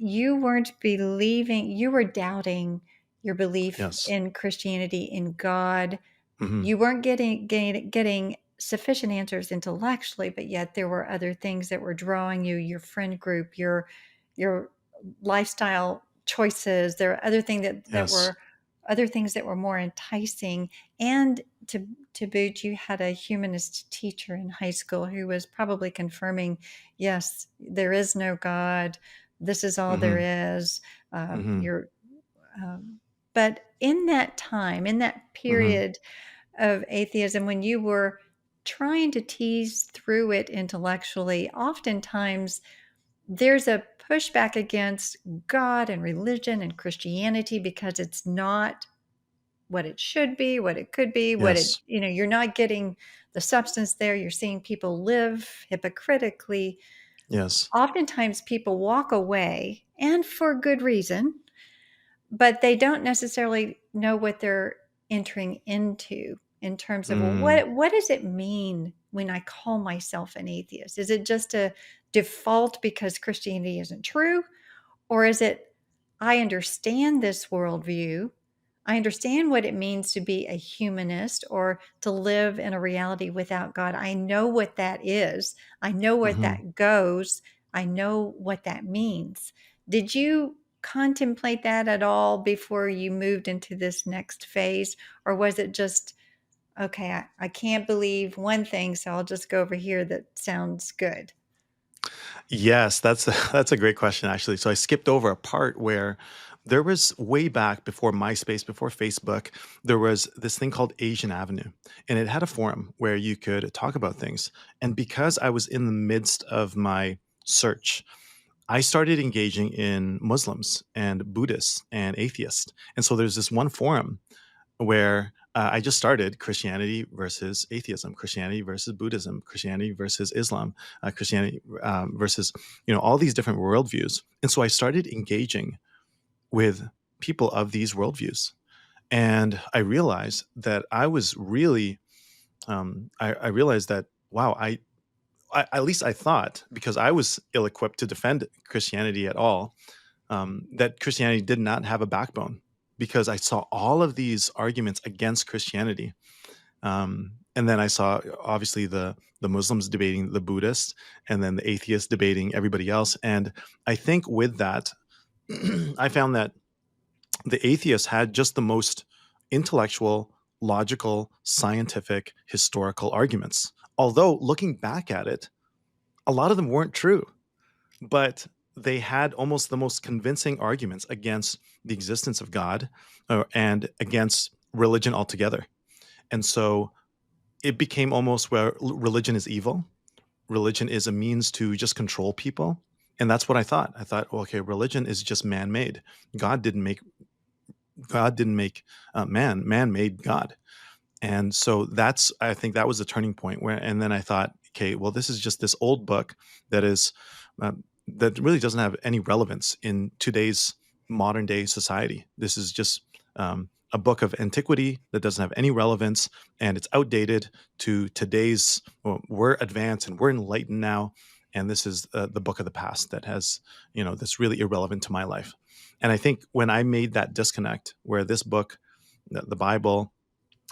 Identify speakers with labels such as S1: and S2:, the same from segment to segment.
S1: you weren't believing, you were doubting your belief
S2: Yes.
S1: in Christianity, in God.
S2: Hmm.
S1: You weren't getting sufficient answers intellectually, but yet there were other things that were drawing you, your friend group, your lifestyle choices. There were
S2: Yes.
S1: other things that were more enticing. And to boot, you had a humanist teacher in high school who was probably confirming, yes, there is no God. This is all there
S2: Hmm.
S1: is.
S2: Hmm.
S1: You're but in that time, in that
S2: Hmm.
S1: period of atheism, when you were trying to tease through it intellectually, oftentimes there's a pushback against God and religion and Christianity because it's not what it should be, what it could be,
S2: Yes.
S1: you're not getting the substance there. You're seeing people live hypocritically.
S2: Yes.
S1: Oftentimes people walk away, and for good reason, but they don't necessarily know what they're entering into in terms of, well,
S2: Mm.
S1: what does it mean when I call myself an atheist? Is it just a default because Christianity isn't true? Or is it, I understand this worldview. I understand what it means to be a humanist or to live in a reality without God. I know what that is. I know where
S2: Hmm.
S1: that goes. I know what that means. Did you contemplate that at all before you moved into this next phase? Or was it just, okay, I can't believe one thing, so I'll just go over here that sounds good?
S2: Yes, that's a great question, actually. So I skipped over a part where there was way back before MySpace, before Facebook, there was this thing called Asian Avenue, and it had a forum where you could talk about things. And because I was in the midst of my search, I started engaging in Muslims and Buddhists and atheists. And so there's this one forum where I just started Christianity versus atheism, Christianity versus Buddhism, Christianity versus Islam, Christianity versus all these different worldviews. And so I started engaging with people of these worldviews, and I realized that I was really I realized that wow I at least I thought, because I was ill-equipped to defend Christianity at all, that Christianity did not have a backbone, because I saw all of these arguments against Christianity. And then I saw obviously the Muslims debating the Buddhists, and then the atheists debating everybody else. And I think with that, I found that the atheists had just the most intellectual, logical, scientific, historical arguments. Although looking back at it, a lot of them weren't true, but they had almost the most convincing arguments against the existence of God, and against religion altogether. And so it became almost where religion is evil. Religion is a means to just control people. And that's what I thought. I thought, well, okay, religion is just man-made. God didn't make God didn't make man. Man made God. And so I think that was the turning point where, and then I thought, okay, well, this is just this old book that is, that really doesn't have any relevance in today's modern day society. This is just a book of antiquity that doesn't have any relevance, and it's outdated to today's. Well, we're advanced and we're enlightened now, and this is the book of the past that has, that's really irrelevant to my life. And I think when I made that disconnect, where this book, the Bible,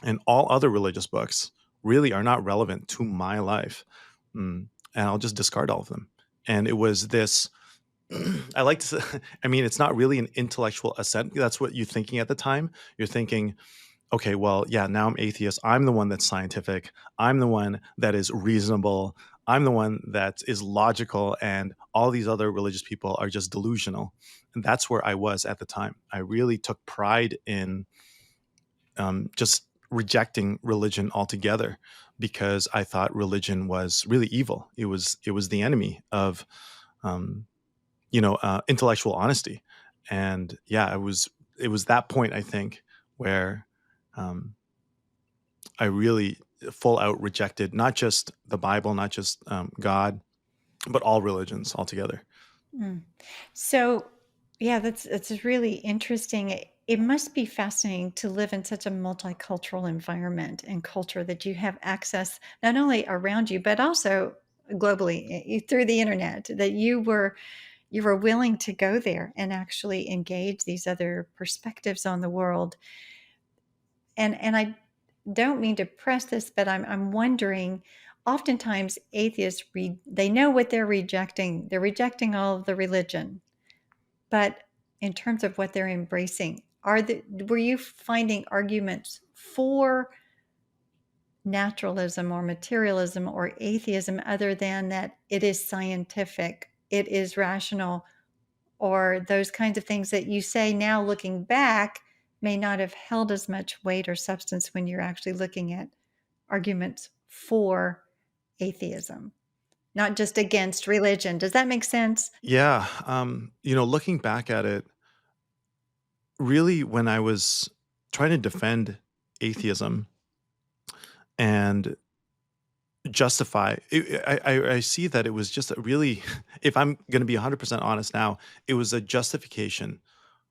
S2: and all other religious books really are not relevant to my life. And I'll just discard all of them. And it was this, I like to say, I mean, it's not really an intellectual assent. That's what you're thinking at the time. You're thinking, okay, well, yeah, now I'm atheist. I'm the one that's scientific. I'm the one that is reasonable. I'm the one that is logical. And all these other religious people are just delusional. And that's where I was at the time. I really took pride in just rejecting religion altogether, because I thought religion was really evil. It was the enemy of um, intellectual honesty. And yeah, it was that point, I think, where um, I really full out rejected not just the Bible, not just God, but all religions altogether.
S1: Mm. So, yeah, that's really interesting. It must be fascinating to live in such a multicultural environment and culture that you have access not only around you but also globally through the internet. That you were willing to go there and actually engage these other perspectives on the world. And I don't mean to press this, but I'm wondering, oftentimes atheists they know what they're rejecting. They're rejecting all of the religion. But in terms of what they're embracing, were you finding arguments for naturalism or materialism or atheism other than that it is scientific, it is rational, or those kinds of things that you say now looking back may not have held as much weight or substance when you're actually looking at arguments for atheism, not just against religion? Does that make sense?
S2: Yeah, looking back at it, really when I was trying to defend atheism and justify it, I see that it was just a really if I'm gonna be 100% honest now, it was a justification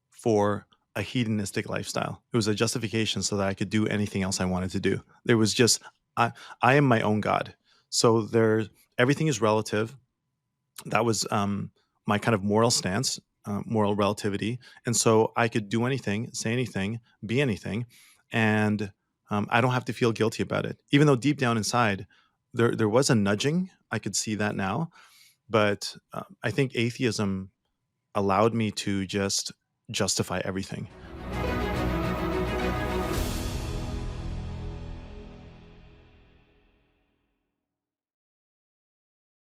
S2: for a hedonistic lifestyle. It was a justification so that I could do anything else I wanted to do. There was just I I am my own god. So there everything is relative. That was my kind of moral stance, moral relativity, and so I could do anything, say anything, be anything, and I don't have to feel guilty about it. Even though deep down inside, there was a nudging. I could see that now, but I think atheism allowed me to just justify everything.